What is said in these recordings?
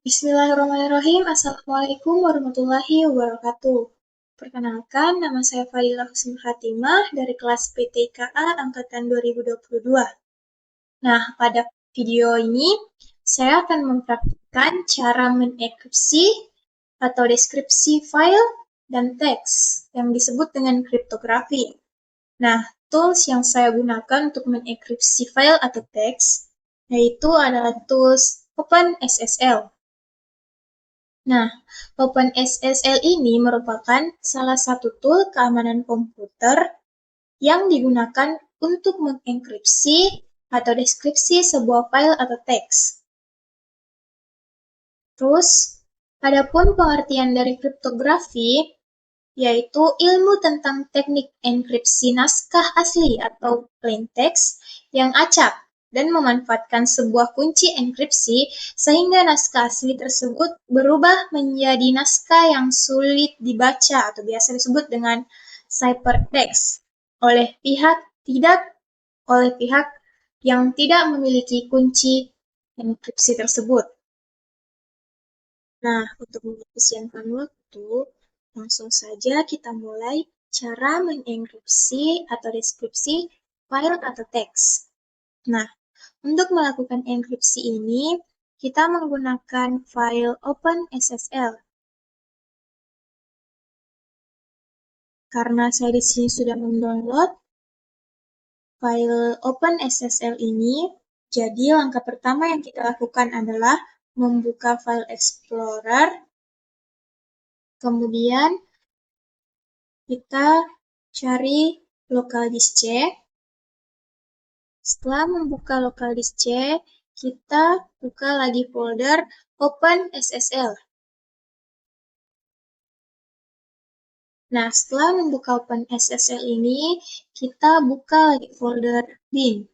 Bismillahirrahmanirrahim. Assalamualaikum warahmatullahi wabarakatuh. Perkenalkan, nama saya Fadilah Husnul Khatimah dari kelas PTKA Angkatan 2022. Nah, pada video ini, saya akan mempraktikkan cara menenkripsi atau deskripsi file dan teks yang disebut dengan kriptografi. Nah, tools yang saya gunakan untuk menenkripsi file atau teks yaitu adalah tools OpenSSL. Nah, OpenSSL ini merupakan salah satu tool keamanan komputer yang digunakan untuk mengenkripsi atau deskripsi sebuah file atau teks. Terus, adapun pengertian dari kriptografi, yaitu ilmu tentang teknik enkripsi naskah asli atau plain text yang acak dan memanfaatkan sebuah kunci enkripsi sehingga naskah asli tersebut berubah menjadi naskah yang sulit dibaca atau biasa disebut dengan ciphertext oleh pihak yang tidak memiliki kunci enkripsi tersebut. Nah, untuk mengefisienkan waktu, langsung saja kita mulai cara mengenkripsi atau deskripsi file atau teks. Nah, untuk melakukan enkripsi ini, kita menggunakan file OpenSSL. Karena saya di sini sudah mendownload file OpenSSL ini, jadi langkah pertama yang kita lakukan adalah membuka file Explorer, kemudian kita cari local disk C. Setelah membuka local disk C, kita buka lagi folder OpenSSL. Nah, setelah membuka OpenSSL ini, kita buka lagi folder bin.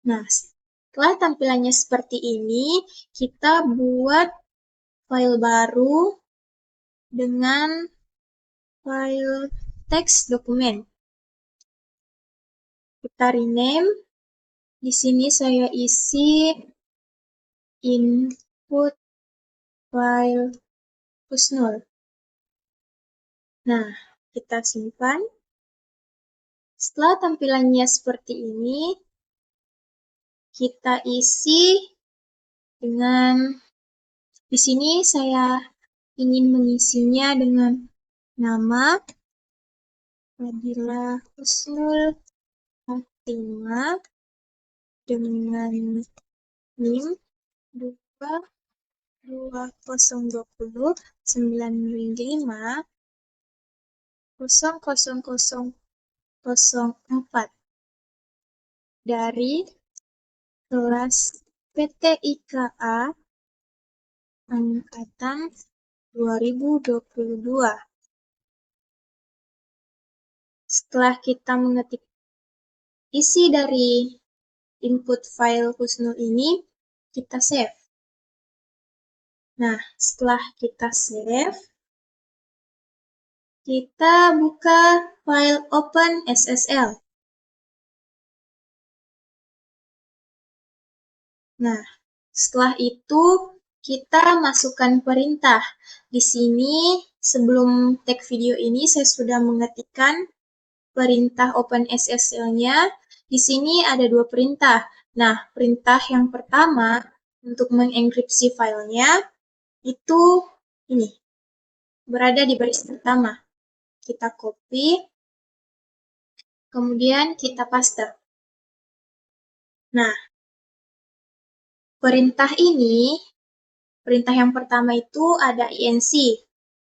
Nah, setelah tampilannya seperti ini, kita buat file baru dengan file teks dokumen. Kita rename. Di sini saya isi input file Husnul. Nah, kita simpan. Setelah tampilannya seperti ini, kita isi dengan, di sini saya ingin mengisinya dengan nama Fadilah Husnul Khatimah dengan NIM 220950004 dari kelas PTIKA Angkatan 2022. Setelah kita mengetik isi dari input file Husnul ini, kita save. Nah, setelah kita save, kita buka file OpenSSL. Nah, setelah itu kita masukkan perintah. Di sini sebelum tag video ini saya sudah mengetikkan perintah OpenSSL-nya. Di sini ada dua perintah. Nah, perintah yang pertama untuk mengenkripsi filenya itu ini. Berada di baris pertama. Kita copy, kemudian kita paste. Nah, perintah yang pertama itu ada INC.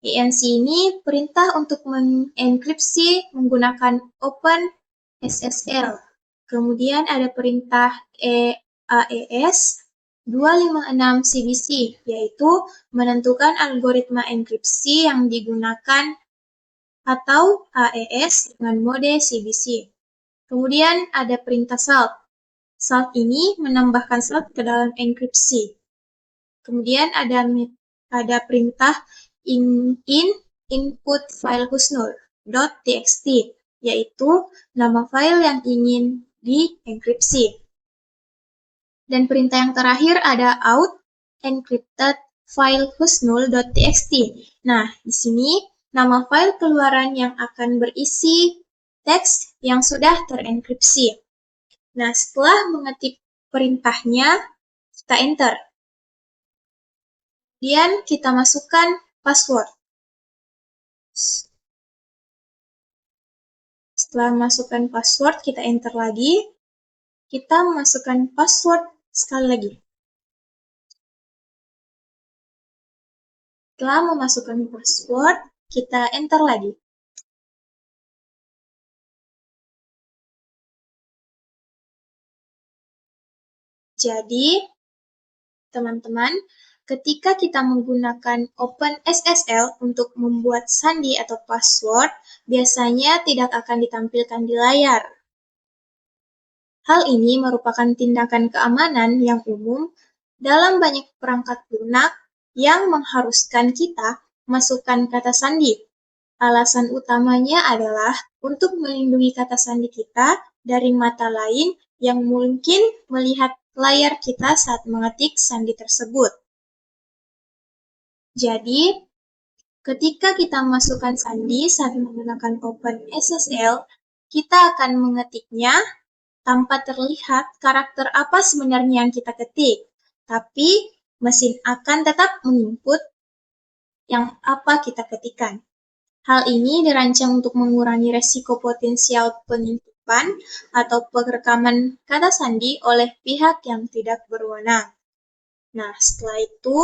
INC ini perintah untuk mengenkripsi menggunakan OpenSSL. Kemudian ada perintah AES 256 CBC, yaitu menentukan algoritma enkripsi yang digunakan atau AES dengan mode CBC. Kemudian ada perintah salt. Salt ini menambahkan salt ke dalam enkripsi. Kemudian ada perintah input file husnul.txt, yaitu nama file yang ingin dienkripsi. Dan perintah yang terakhir ada out encrypted file husnul.txt. Nah, di sini nama file keluaran yang akan berisi teks yang sudah terenkripsi. Nah, setelah mengetik perintahnya, kita enter. Kemudian kita masukkan password. Setelah masukkan password, kita enter lagi. Kita masukkan password sekali lagi. Setelah memasukkan password, kita enter lagi. Jadi, teman-teman, ketika kita menggunakan OpenSSL untuk membuat sandi atau password, biasanya tidak akan ditampilkan di layar. Hal ini merupakan tindakan keamanan yang umum dalam banyak perangkat lunak yang mengharuskan kita masukkan kata sandi. Alasan utamanya adalah untuk melindungi kata sandi kita dari mata lain yang mungkin melihat layar kita saat mengetik sandi tersebut. Jadi, ketika kita masukkan sandi saat menggunakan OpenSSL, kita akan mengetiknya tanpa terlihat karakter apa sebenarnya yang kita ketik, tapi mesin akan tetap menginput yang apa kita ketikkan. Hal ini dirancang untuk mengurangi resiko potensial penintipan atau perekaman kata sandi oleh pihak yang tidak berwenang. Nah, setelah itu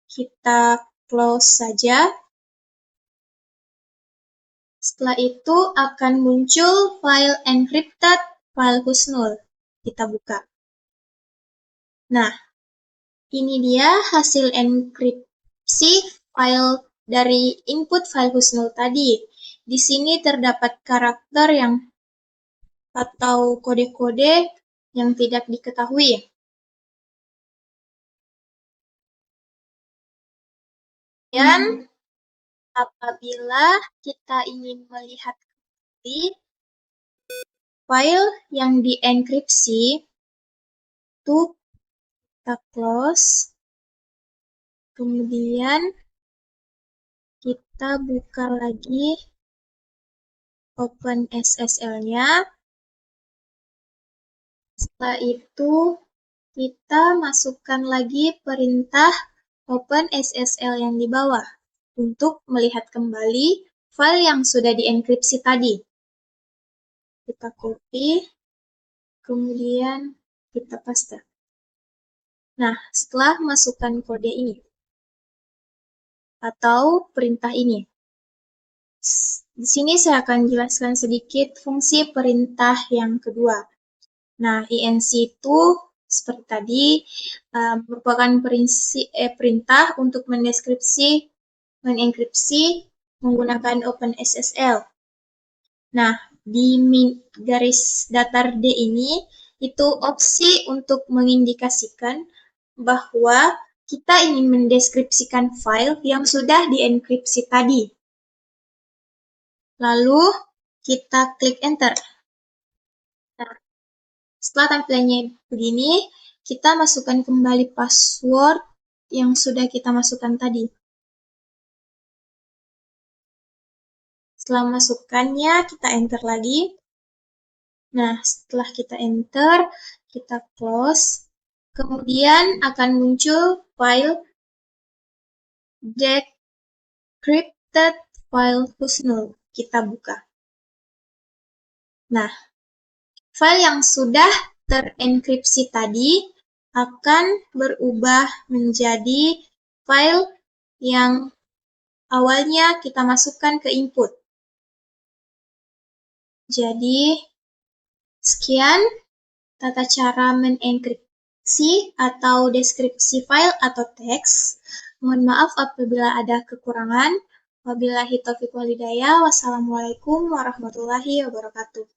kita close saja. Setelah itu akan muncul file encrypted file husnul. Kita buka. Nah, ini dia hasil enkripsi file dari input file husnul tadi. Di sini terdapat karakter yang atau kode-kode yang tidak diketahui. Dan apabila kita ingin melihat file yang dienkripsi, itu kita close. Kemudian kita buka lagi OpenSSL-nya. Setelah itu kita masukkan lagi perintah OpenSSL yang di bawah untuk melihat kembali file yang sudah dienkripsi tadi. Kita copy, kemudian kita paste. Nah, setelah masukkan kode ini atau perintah ini, di sini saya akan jelaskan sedikit fungsi perintah yang kedua. Nah, INC itu seperti tadi merupakan perintah untuk mengenkripsi menggunakan OpenSSL. Nah, di garis datar D ini itu opsi untuk mengindikasikan bahwa kita ingin mendeskripsikan file yang sudah dienkripsi tadi. Lalu kita klik enter. Nah, setelah tampilannya begini, kita masukkan kembali password yang sudah kita masukkan tadi. Setelah masukkannya, kita enter lagi. Nah, setelah kita enter, kita close. Kemudian akan muncul file decrypted file husnul. Kita buka. Nah, file yang sudah terenkripsi tadi akan berubah menjadi file yang awalnya kita masukkan ke input. Jadi, sekian tata cara mengenkripsi atau deskripsi file atau teks. Mohon maaf apabila ada kekurangan. Wabillahi taufiq wal hidayah. Wassalamualaikum warahmatullahi wabarakatuh.